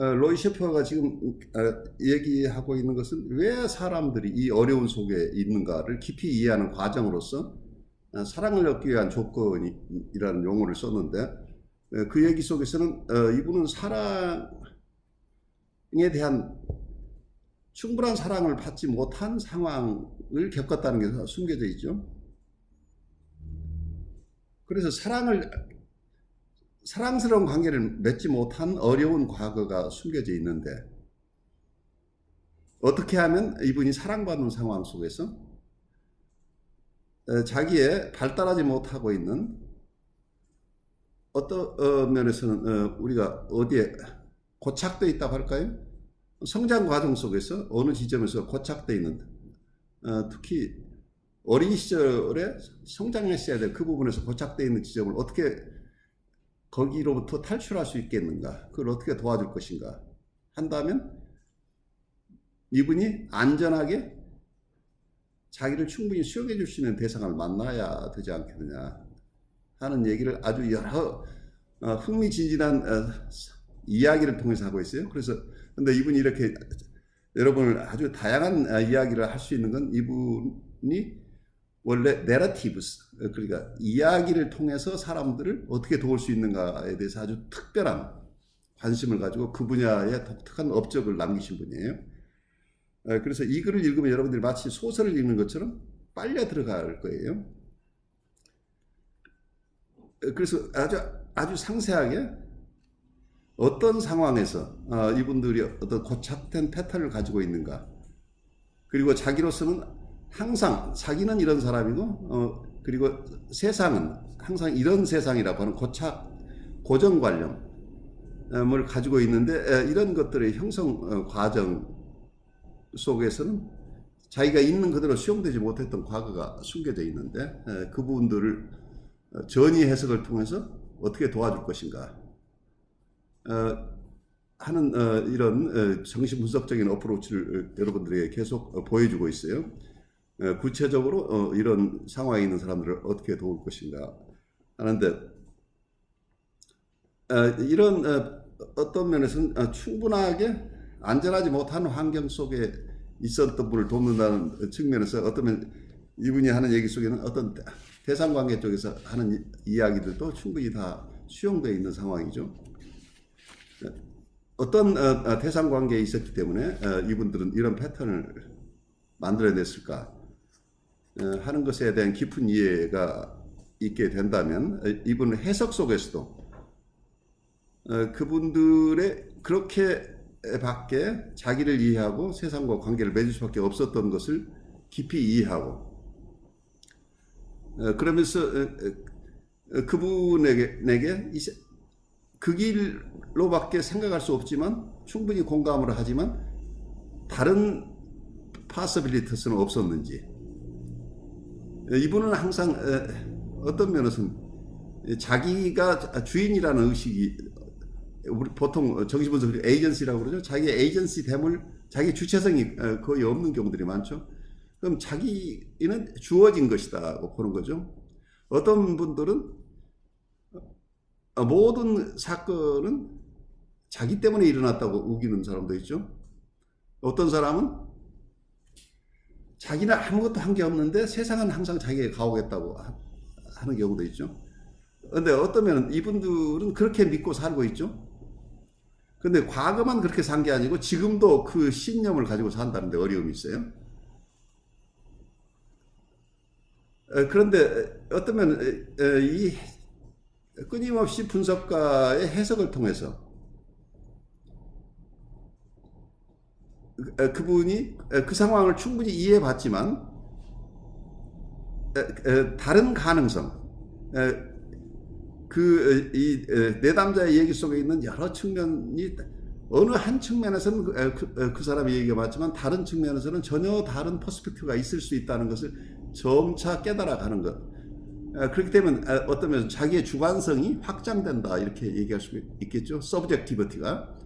로이 셰퍼가 지금 얘기하고 있는 것은 왜 사람들이 이 어려운 속에 있는가를 깊이 이해하는 과정으로서 사랑을 얻기 위한 조건이라는 용어를 썼는데, 그 얘기 속에서는 이분은 사랑에 대한 충분한 사랑을 받지 못한 상황을 겪었다는 게 숨겨져 있죠. 그래서 사랑스러운 관계를 맺지 못한 어려운 과거가 숨겨져 있는데, 어떻게 하면 이분이 사랑받는 상황 속에서 자기의 발달하지 못하고 있는 어떤 면에서는 우리가 어디에 고착되어 있다고 할까요? 성장 과정 속에서 어느 지점에서 고착되어 있는, 특히 어린 시절에 성장했어야 될 그 부분에서 고착되어 있는 지점을 어떻게 거기로부터 탈출할 수 있겠는가, 그걸 어떻게 도와줄 것인가 한다면 이분이 안전하게 자기를 충분히 수용해 줄 수 있는 대상을 만나야 되지 않겠느냐 하는 얘기를 아주 여러 흥미진진한 이야기를 통해서 하고 있어요. 그래서 근데 이분이 이렇게 여러분을 아주 다양한 이야기를 할 수 있는 건 이분이 원래 내러티브스, 그러니까 이야기를 통해서 사람들을 어떻게 도울 수 있는가에 대해서 아주 특별한 관심을 가지고 그 분야에 독특한 업적을 남기신 분이에요. 그래서 이 글을 읽으면 여러분들이 마치 소설을 읽는 것처럼 빨려 들어갈 거예요. 그래서 아주 상세하게 어떤 상황에서 이분들이 어떤 고착된 패턴을 가지고 있는가, 그리고 자기로서는 항상 자기는 이런 사람이고 그리고 세상은 항상 이런 세상이라고 하는 고정관념을 가지고 있는데, 이런 것들의 형성 과정 속에서는 자기가 있는 그대로 수용되지 못했던 과거가 숨겨져 있는데, 그 부분들을 전위 해석을 통해서 어떻게 도와줄 것인가 하는 이런 정신분석적인 어프로치를 여러분들에게 계속 보여주고 있어요. 구체적으로 이런 상황에 있는 사람들을 어떻게 도울 것인가 하는데, 이런 어떤 면에서는 충분하게 안전하지 못한 환경 속에 있었던 분을 돕는다는 측면에서 어떤 면 이분이 하는 얘기 속에는 어떤 대상관계 쪽에서 하는 이야기들도 충분히 다 수용되어 있는 상황이죠. 어떤 대상관계에 있었기 때문에 이분들은 이런 패턴을 만들어냈을까 하는 것에 대한 깊은 이해가 있게 된다면, 이분 해석 속에서도 그분들의 그렇게 밖에 자기를 이해하고 세상과 관계를 맺을 수밖에 없었던 것을 깊이 이해하고, 그러면서 그분에게 그 길로밖에 생각할 수 없지만 충분히 공감을 하지만 다른 파서빌리티스는 없었는지, 이분은 항상 어떤 면에서는 자기가 주인이라는 의식이, 우리 보통 정신분석 에이전시라고 그러죠. 자기의 에이전시됨을, 자기 주체성이 거의 없는 경우들이 많죠. 그럼 자기는 주어진 것이다고 보는 거죠. 어떤 분들은 모든 사건은 자기 때문에 일어났다고 우기는 사람도 있죠. 어떤 사람은 자기는 아무것도 한 게 없는데 세상은 항상 자기에게 가오겠다고 하는 경우도 있죠. 그런데 어떠면 이분들은 그렇게 믿고 살고 있죠. 근데 과거만 그렇게 산 게 아니고 지금도 그 신념을 가지고 산다는데 어려움이 있어요. 그런데 어떠면 이 끊임없이 분석가의 해석을 통해서 그분이 그 상황을 충분히 이해해봤지만 다른 가능성, 이 내담자의 얘기 속에 있는 여러 측면이 어느 한 측면에서는 그 사람의 얘기가 맞지만 다른 측면에서는 전혀 다른 퍼스펙티브가 있을 수 있다는 것을 점차 깨달아가는 것. 그렇기 때문에 어떤 면에서 자기의 주관성이 확장된다 이렇게 얘기할 수 있겠죠. 서브젝티비티가.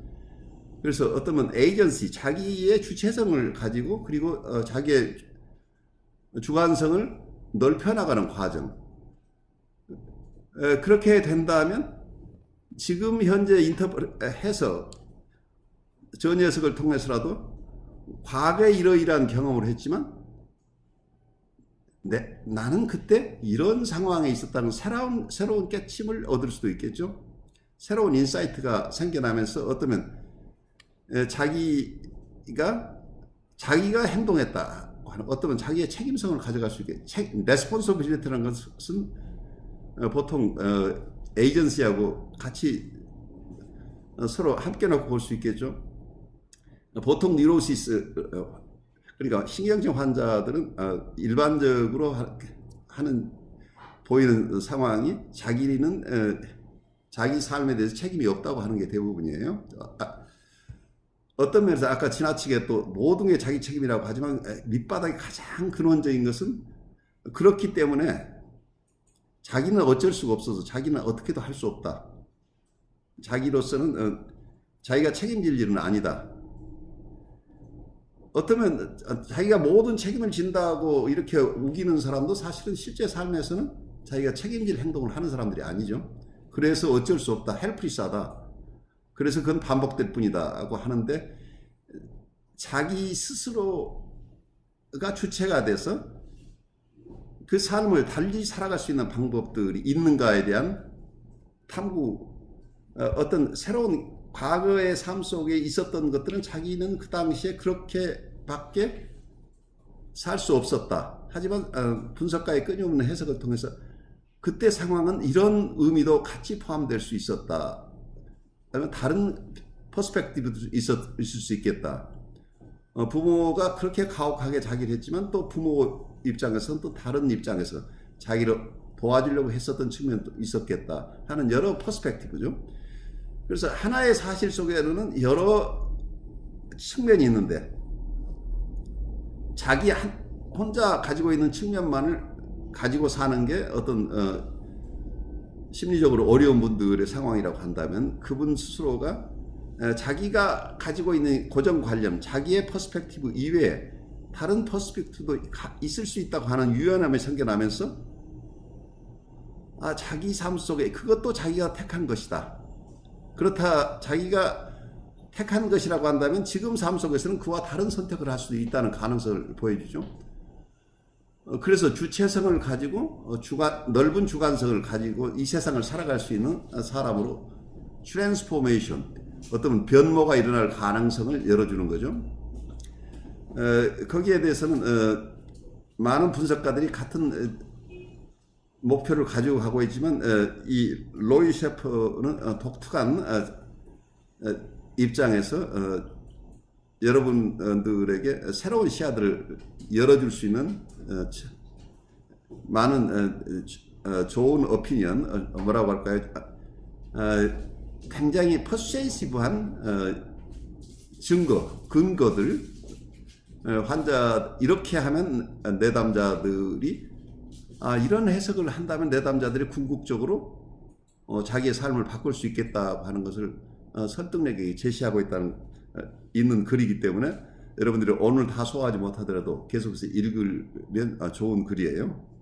그래서 어떤 면 에이전시, 자기의 주체성을 가지고 그리고 자기의 주관성을 넓혀나가는 과정. 그렇게 된다면 지금 현재 해서 저 녀석을 통해서라도 과거에 이러이러한 경험을 했지만 나는 그때 이런 상황에 있었다는 새로운 깨침을 얻을 수도 있겠죠. 새로운 인사이트가 생겨나면서 어쩌면 자기가 행동했다. 어쩌면 자기의 책임성을 가져갈 수 있게. 레스폰서빌리티라는 것은 보통 에이전시하고 같이 서로 함께 놓고 볼 수 있겠죠. 보통 뉴로시스, 그러니까 신경증 환자들은 일반적으로 보이는 상황이 자기 삶에 대해서 책임이 없다고 하는 게 대부분이에요. 어떤 면에서 아까 지나치게 또 모든 게 자기 책임이라고 하지만 밑바닥이 가장 근원적인 것은 그렇기 때문에 자기는 어쩔 수가 없어서 자기는 어떻게도 할 수 없다. 자기로서는 자기가 책임질 일은 아니다. 어쩌면 자기가 모든 책임을 진다고 이렇게 우기는 사람도 사실은 실제 삶에서는 자기가 책임질 행동을 하는 사람들이 아니죠. 그래서 어쩔 수 없다. 헬프리스하다. 그래서 그건 반복될 뿐이다라고 하는데 자기 스스로가 주체가 돼서 그 삶을 달리 살아갈 수 있는 방법들이 있는가에 대한 탐구, 어떤 새로운 과거의 삶 속에 있었던 것들은 자기는 그 당시에 그렇게밖에 살 수 없었다. 하지만 분석가의 끊임없는 해석을 통해서 그때 상황은 이런 의미도 같이 포함될 수 있었다. 다른 퍼스펙티브도 있을 수 있겠다. 부모가 그렇게 가혹하게 자기를 했지만 또 부모 입장에서는 또 다른 입장에서 자기를 도와주려고 했었던 측면도 있었겠다 하는 여러 퍼스펙티브죠. 그래서 하나의 사실 속에는 여러 측면이 있는데 자기 혼자 가지고 있는 측면만을 가지고 사는 게 어떤 심리적으로 어려운 분들의 상황이라고 한다면 그분 스스로가 자기가 가지고 있는 고정관념, 자기의 퍼스펙티브 이외에 다른 퍼스펙티브도 있을 수 있다고 하는 유연함이 생겨나면서 자기 삶 속에 그것도 자기가 택한 것이다. 그렇다 자기가 택한 것이라고 한다면 지금 삶 속에서는 그와 다른 선택을 할 수도 있다는 가능성을 보여주죠. 그래서 주체성을 가지고 넓은 주관성을 가지고 이 세상을 살아갈 수 있는 사람으로 트랜스포메이션, 어떤 변모가 일어날 가능성을 열어주는 거죠. 거기에 대해서는 많은 분석가들이 같은 목표를 가지고 가고 있지만 이 로이 셰퍼는 독특한 입장에서 여러분들에게 새로운 시야들을 열어줄 수 있는 많은 좋은 오피니언, 뭐라고 할까요? 굉장히 퍼수에이시브한 근거들, 환자 이렇게 하면 내담자들이 이런 해석을 한다면 내담자들이 궁극적으로 자기의 삶을 바꿀 수 있겠다고 하는 것을 설득력이 제시하고 있는 글이기 때문에 여러분들이 오늘 다 소화하지 못하더라도 계속해서 읽으면 좋은 글이에요.